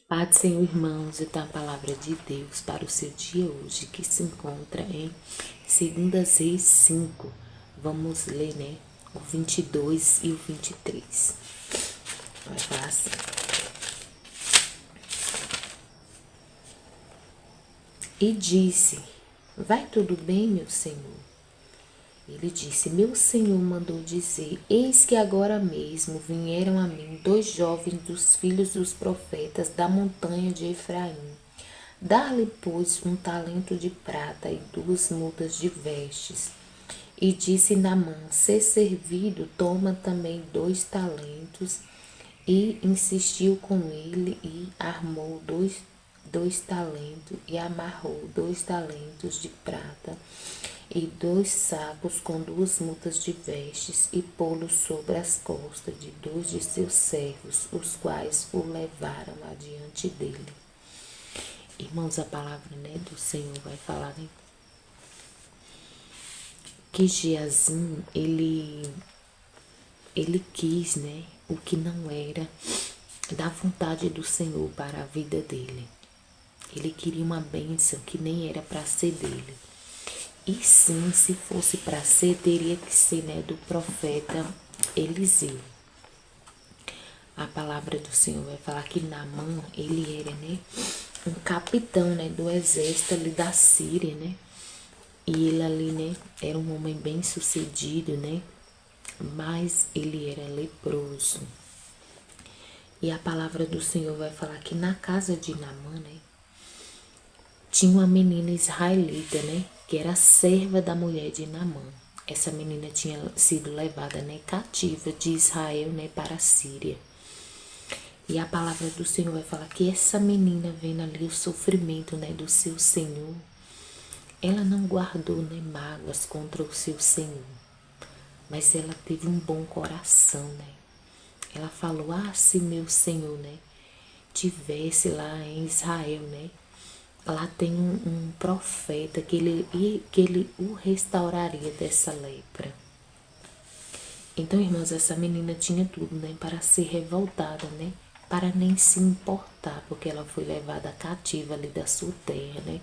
Pai do Senhor, irmãos, então a palavra de Deus para o seu dia hoje, que se encontra em 2 Reis 5. Vamos ler, o 22 e o 23. Vai falar assim. E disse: vai tudo bem, meu senhor? Ele disse: meu senhor mandou dizer: eis que agora mesmo vieram a mim 2 jovens dos filhos dos profetas da montanha de Efraim. Dar-lhe, pois, 1 talento de prata e 2 mudas de vestes. E disse Naamã: se servido, toma também 2 talentos. E insistiu com ele e armou dois talentos e amarrou 2 talentos de prata e 2 sacos com 2 mudas de vestes e pô-los sobre as costas de 2 de seus servos, os quais o levaram adiante dele. Irmãos, a palavra do Senhor vai falar que Geazim, ele quis o que não era da vontade do Senhor para a vida dele. Ele queria uma bênção que nem era para ser dele. E sim, se fosse para ser, teria que ser do profeta Eliseu. A palavra do Senhor vai falar que Naamã, ele era um capitão do exército ali da Síria, E ele ali, era um homem bem sucedido, Mas ele era leproso. E a palavra do Senhor vai falar que na casa de Naamã, tinha uma menina israelita, Que era serva da mulher de Naamã. Essa menina tinha sido levada, cativa de Israel, para a Síria. E a palavra do Senhor vai falar que essa menina, vendo ali o sofrimento, do seu Senhor, ela não guardou mágoas contra o seu Senhor, mas ela teve um bom coração, Ela falou: se meu Senhor, tivesse lá em Israel, lá tem um profeta que ele o restauraria dessa lepra. Então, irmãos, essa menina tinha tudo, para ser revoltada, para nem se importar, porque ela foi levada cativa ali da sua terra,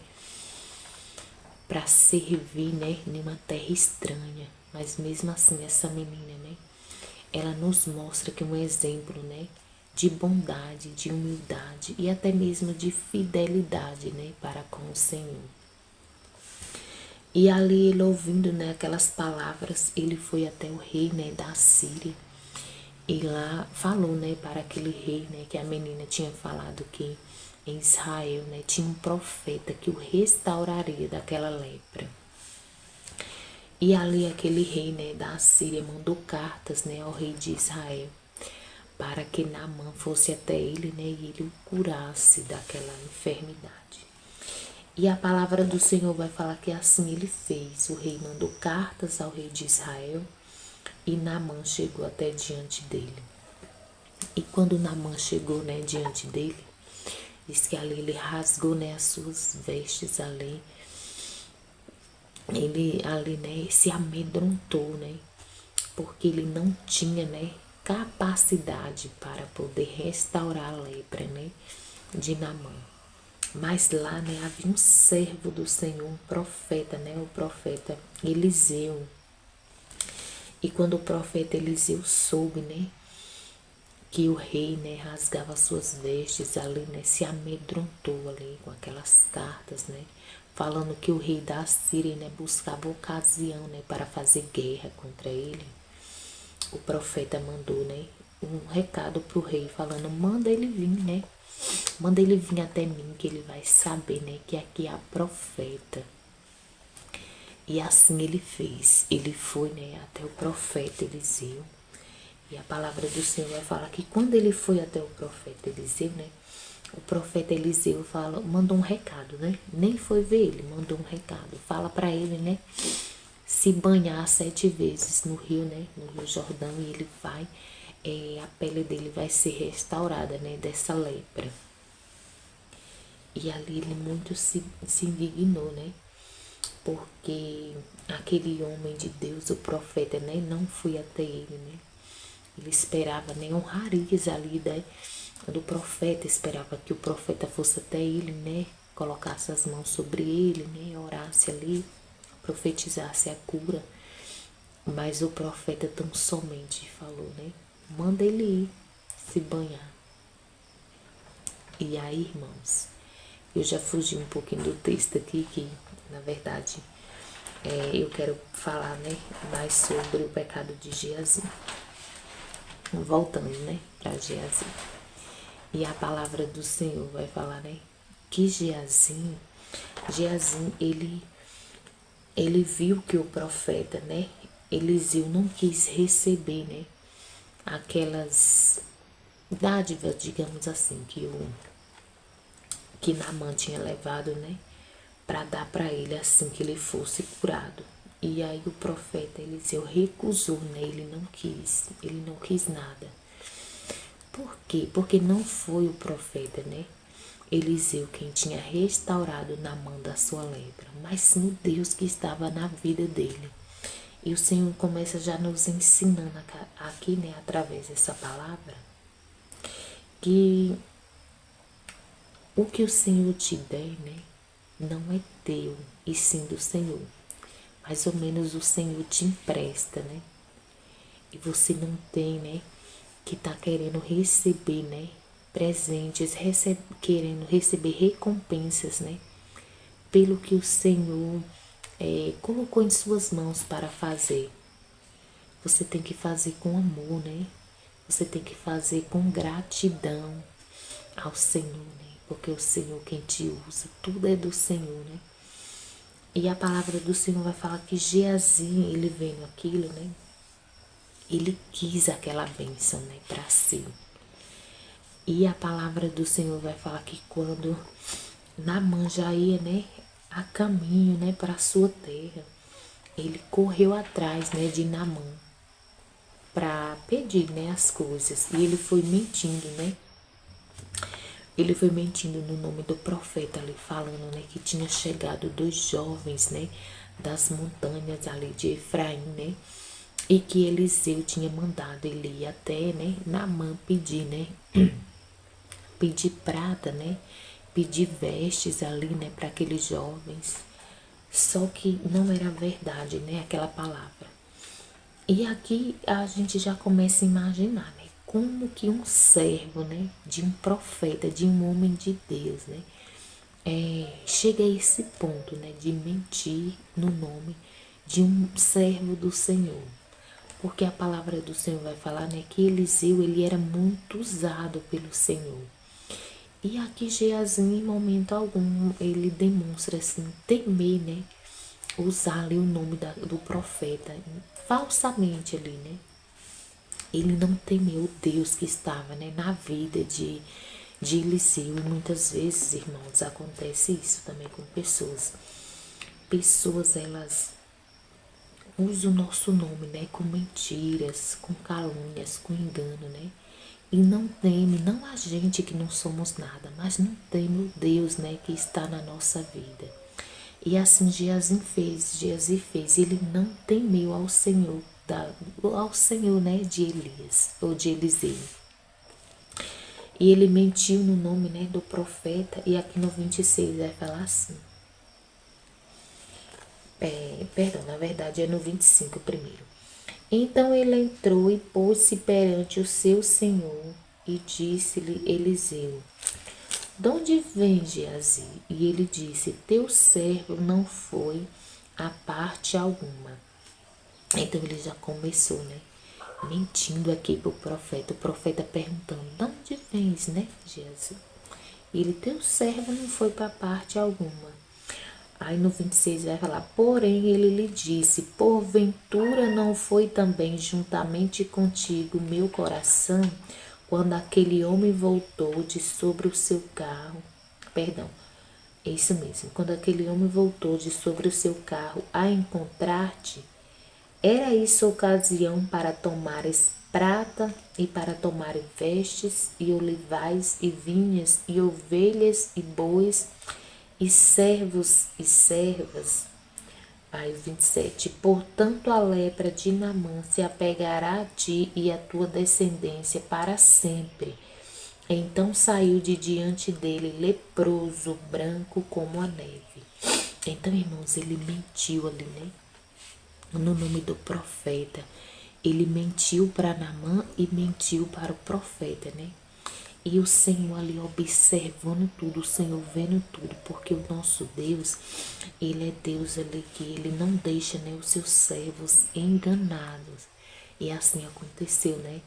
para servir, em uma terra estranha. Mas mesmo assim, essa menina, ela nos mostra que um exemplo, de bondade, de humildade e até mesmo de fidelidade, para com o Senhor. E ali ele ouvindo, aquelas palavras, ele foi até o rei, da Síria. E lá falou, para aquele rei, que a menina tinha falado que em Israel, tinha um profeta que o restauraria daquela lepra. E ali aquele rei, da Síria mandou cartas, ao rei de Israel, para que Naamã fosse até ele, e ele o curasse daquela enfermidade. E a palavra do Senhor vai falar que assim ele fez. O rei mandou cartas ao rei de Israel e Naamã chegou até diante dele. E quando Naamã chegou, diante dele, diz que ali ele rasgou, as suas vestes ali. Ele ali, se amedrontou, porque ele não tinha, capacidade para poder restaurar a lepra, de Naamã. Mas lá, havia um servo do Senhor, um profeta, o profeta Eliseu. E quando o profeta Eliseu soube, que o rei, rasgava suas vestes ali, se amedrontou ali com aquelas cartas, falando que o rei da Síria, buscava ocasião, para fazer guerra contra ele. O profeta mandou, um recado pro rei, falando: manda ele vir, manda ele vir até mim, que ele vai saber, que aqui há profeta. E assim ele fez. Ele foi, até o profeta Eliseu. E a palavra do Senhor vai falar que quando ele foi até o profeta Eliseu, o profeta Eliseu mandou um recado, Nem foi ver ele, mandou um recado. Fala para ele, se banhar 7 vezes no rio, no Rio Jordão, e ele vai, a pele dele vai ser restaurada, dessa lepra. E ali ele muito se indignou, porque aquele homem de Deus, o profeta, não foi até ele, Ele esperava, honrarias ali, do profeta, esperava que o profeta fosse até ele, né? Colocasse as mãos sobre ele, né? Orasse ali, profetizasse a cura. Mas o profeta tão somente falou, né? Manda ele ir se banhar. E aí, irmãos, eu já fugi um pouquinho do texto aqui, que na verdade eu quero falar, né, mais sobre o pecado de Geazi. Voltando, né, para Geazi. E a palavra do Senhor vai falar, né, que Geazi, ele viu que o profeta, né, Eliseu não quis receber, né, aquelas dádivas, digamos assim, que Naamã tinha levado, né, para dar para ele assim que ele fosse curado. E aí o profeta Eliseu recusou, né? Ele não quis nada. Por quê? Porque não foi o profeta, né? Eliseu quem tinha restaurado Naamã da sua lepra, mas sim o Deus que estava na vida dele. E o Senhor começa já nos ensinando aqui, né, através dessa palavra, que o que o Senhor te der, né, não é teu, e sim do Senhor. Mais ou menos o Senhor te empresta, né? E você não tem, né, que tá querendo receber, né, presentes, querendo receber recompensas, né, pelo que o Senhor colocou em suas mãos para fazer. Você tem que fazer com amor, né? Você tem que fazer com gratidão ao Senhor, né? Porque o Senhor quem te usa, tudo é do Senhor, né? E a palavra do Senhor vai falar que Geazi, ele vendo aquilo, né? Ele quis aquela bênção, né, para si. E a palavra do Senhor vai falar que quando Naamã já ia, né, a caminho, né, para a sua terra, ele correu atrás, né, de Naamã para pedir, né, as coisas. E ele foi mentindo, né? Ele foi mentindo no nome do profeta ali, falando, né, que tinha chegado 2 jovens, né, das montanhas ali de Efraim, né, e que Eliseu tinha mandado ele ir até, né, Naamã pedir, né, pedir prata, né, pedir vestes ali, né, para aqueles jovens. Só que não era verdade, né, aquela palavra. E aqui a gente já começa a imaginar, né, como que um servo, né, de um profeta, de um homem de Deus, né, chega a esse ponto, né, de mentir no nome de um servo do Senhor. Porque a palavra do Senhor vai falar, né, que Eliseu, ele era muito usado pelo Senhor. E aqui Geazi, em momento algum, ele demonstra, assim, temer, né, usar ali o nome do profeta, falsamente ali, né. Ele não temeu o Deus que estava, né, na vida de Eliseu. E muitas vezes, irmãos, acontece isso também com pessoas. Pessoas, elas usam o nosso nome, né, com mentiras, com calúnias, com engano, né? E não teme, não a gente que não somos nada, mas não teme o Deus, né, que está na nossa vida. E assim Geazi fez, ele não temeu ao Senhor, ao Senhor, né, de Elias, ou de Eliseu. E ele mentiu no nome, né, do profeta, e aqui no 26 vai falar assim. Perdão, na verdade é no 25 primeiro. Então ele entrou e pôs-se perante o seu senhor, e disse-lhe Eliseu: de onde vem Geazi? E ele disse: teu servo não foi a parte alguma. Então ele já começou, né, mentindo aqui pro profeta. O profeta perguntando: de onde vens, né, Geazi? E ele: teu servo não foi para parte alguma. Aí no 26 vai falar: porém ele lhe disse: porventura não foi também juntamente contigo meu coração, quando aquele homem voltou de sobre o seu carro, perdão, é isso mesmo, quando aquele homem voltou de sobre o seu carro a encontrar-te, era isso ocasião para tomares prata e para tomares vestes e olivais e vinhas e ovelhas e bois e servos e servas. Aí 27. Portanto, a lepra de Naamã se apegará a ti e à tua descendência para sempre. Então saiu de diante dele leproso, branco como a neve. Então, irmãos, ele mentiu ali, né? No nome do profeta. Ele mentiu para Naamã e mentiu para o profeta, né? E o Senhor ali observando tudo, o Senhor vendo tudo, porque o nosso Deus, Ele é Deus ali que Ele não deixa, né, os seus servos enganados. E assim aconteceu, né?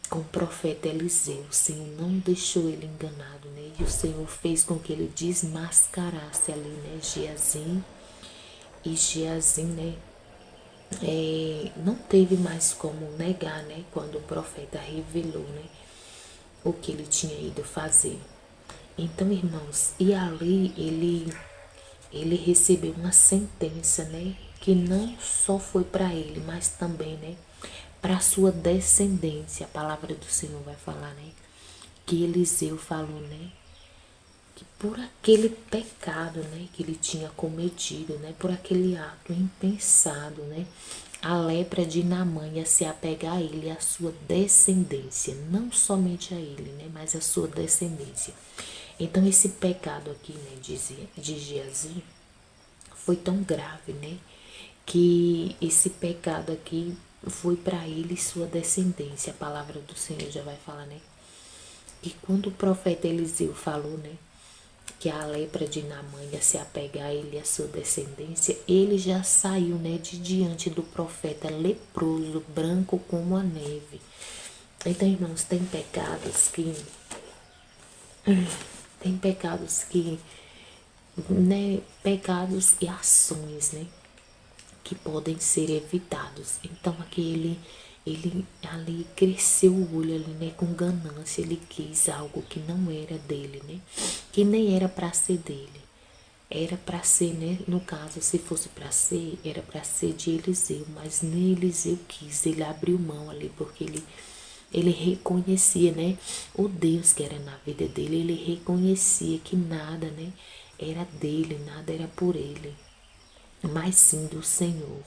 Com o profeta Eliseu, o Senhor não deixou ele enganado, né? E o Senhor fez com que ele desmascarasse ali, né? Geazim, né? Não teve mais como negar, né? Quando o profeta revelou, né? O que ele tinha ido fazer. Então, irmãos, e ali ele recebeu uma sentença, né? Que não só foi para ele, mas também, né? Para sua descendência. A palavra do Senhor vai falar, né? Que Eliseu falou, né? Que por aquele pecado, né? Que ele tinha cometido, né? Por aquele ato impensado, né? A lepra de Naamã ia se apegar a ele e a sua descendência, não somente a ele, né, mas a sua descendência. Então esse pecado aqui, né, de Geazi, foi tão grave, né, que esse pecado aqui foi para ele e sua descendência. A palavra do Senhor já vai falar, né, que quando o profeta Eliseu falou, né, que a lepra de Naamã ia se apegar a ele e a sua descendência, ele já saiu, né, de diante do profeta leproso, branco como a neve. Então, irmãos, tem pecados que, né, pecados e ações, né, que podem ser evitados. Então, ele ali cresceu o olho ali, né, com ganância, ele quis algo que não era dele, né, que nem era para ser dele. Era para ser, né, no caso, se fosse para ser, era para ser de Eliseu, mas nem Eliseu quis, ele abriu mão ali, porque ele reconhecia, né, o Deus que era na vida dele, ele reconhecia que nada, né, era dele, nada era por ele, mas sim do Senhor.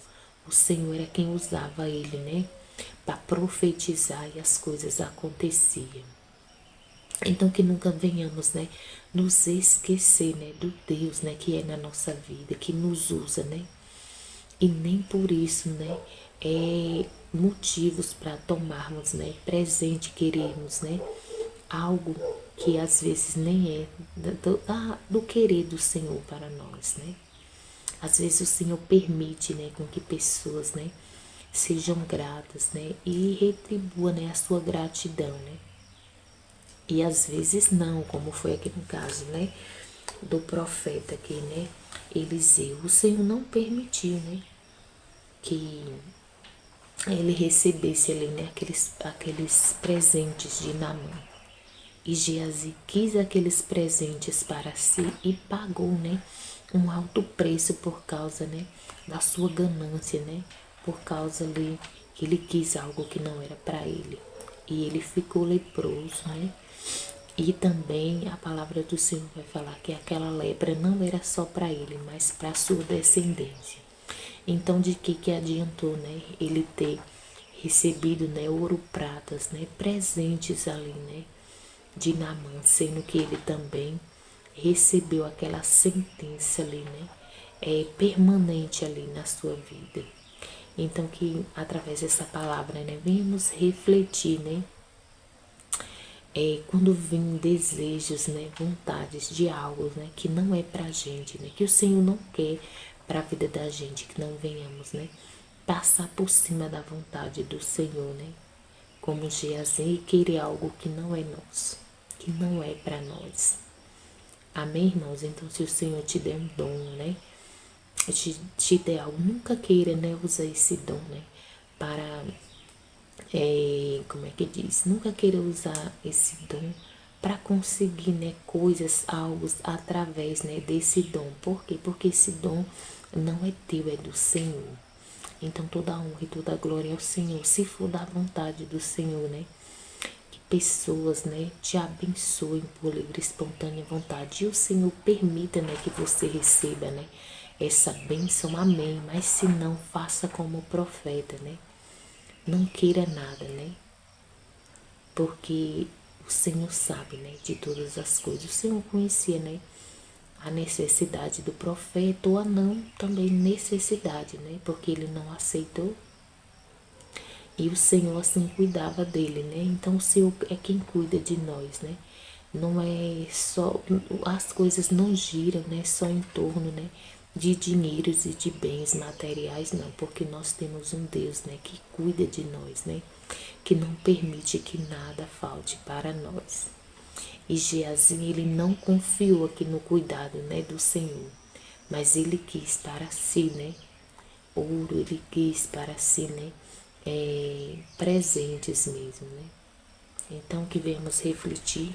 O Senhor era quem usava ele, né, para profetizar e as coisas aconteciam. Então que nunca venhamos, né, nos esquecer, né, do Deus, né, que é na nossa vida, que nos usa, né, e nem por isso, né, motivos para tomarmos, né, presente, queremos, né, algo que às vezes nem é do querer do Senhor para nós, né. Às vezes o Senhor permite, né, com que pessoas, né, sejam gratas, né, e retribua, né, a sua gratidão, né. E às vezes não, como foi aqui no caso, né, do profeta aqui, né, Eliseu. O Senhor não permitiu, né, que ele recebesse ali, né, aqueles presentes de Naamã. E Geazi quis aqueles presentes para si e pagou, né, um alto preço por causa, né, da sua ganância, né, por causa ali que ele quis algo que não era para ele. E ele ficou leproso, né? E também a palavra do Senhor vai falar que aquela lepra não era só para ele, mas para a sua descendência. Então, de que adiantou, né, ele ter recebido, né, ouro, pratas, né, presentes ali, né, de Naamã, sendo que ele também recebeu aquela sentença ali, né, permanente ali na sua vida. Então, que através dessa palavra, né, venhamos refletir, né, quando vem desejos, né, vontades de algo, né, que não é pra gente, né, que o Senhor não quer para a vida da gente, que não venhamos, né, passar por cima da vontade do Senhor, né, como Geazi, e querer algo que não é nosso, que não é para nós. Amém, irmãos? Então, se o Senhor te der um dom, né, te der algo, nunca queira, né, usar esse dom, né, para como é que diz? Nunca queira usar esse dom para conseguir, né, coisas, algo através, né, desse dom. Por quê? Porque esse dom não é teu, é do Senhor. Então toda a honra e toda a glória é ao Senhor, se for da vontade do Senhor, né? Que pessoas, né, te abençoem por livre e espontânea vontade. E o Senhor permita, né, que você receba, né, essa bênção, amém. Mas se não, faça como o profeta, né? Não queira nada, né? Porque o Senhor sabe, né, de todas as coisas. O Senhor conhecia, né, a necessidade do profeta ou a não também necessidade, né, porque ele não aceitou. E o Senhor assim cuidava dele, né? Então o Senhor é quem cuida de nós, né? Não é só, as coisas não giram, né, só em torno, né, de dinheiros e de bens materiais, não, porque nós temos um Deus, né, que cuida de nós, né, que não permite que nada falte para nós. E Geazi, ele não confiou aqui no cuidado, né, do Senhor, mas ele quis para si, né, ouro, ele quis para si, né, presentes mesmo, né. Então que venhamos refletir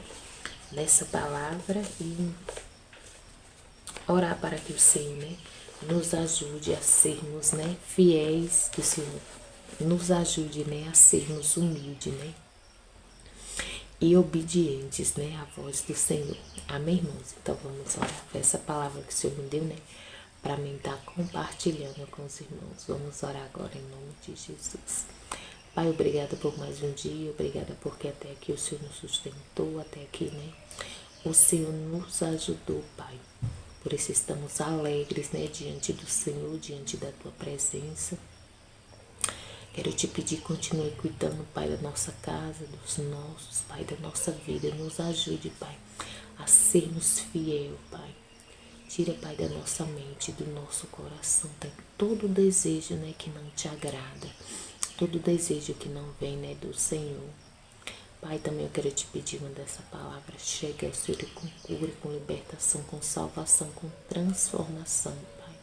nessa palavra e orar para que o Senhor, né, nos ajude a sermos, né, fiéis, que o Senhor nos ajude, né, a sermos humildes, né, e obedientes, né, à voz do Senhor. Amém, irmãos? Então vamos orar por essa palavra que o Senhor me deu, né, para mim estar compartilhando com os irmãos. Vamos orar agora em nome de Jesus. Pai, obrigada por mais um dia, obrigada porque até aqui o Senhor nos sustentou, até aqui, né, o Senhor nos ajudou, Pai. Por isso estamos alegres, né, diante do Senhor, diante da Tua presença. Quero te pedir, continue cuidando, Pai, da nossa casa, dos nossos, Pai, da nossa vida. Nos ajude, Pai, a sermos fiel, Pai. Tira, Pai, da nossa mente, do nosso coração, Pai, todo desejo, né, que não te agrada, todo desejo que não vem, né, do Senhor. Pai, também eu quero te pedir, manda essa palavra, chega ao Senhor com cura, com libertação, com salvação, com transformação, Pai.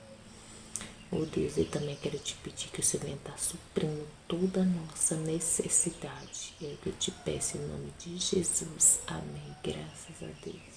Oh Deus, eu também quero te pedir que o Senhor venha estar suprindo toda a nossa necessidade. É o que eu te peço em nome de Jesus. Amém. Graças a Deus.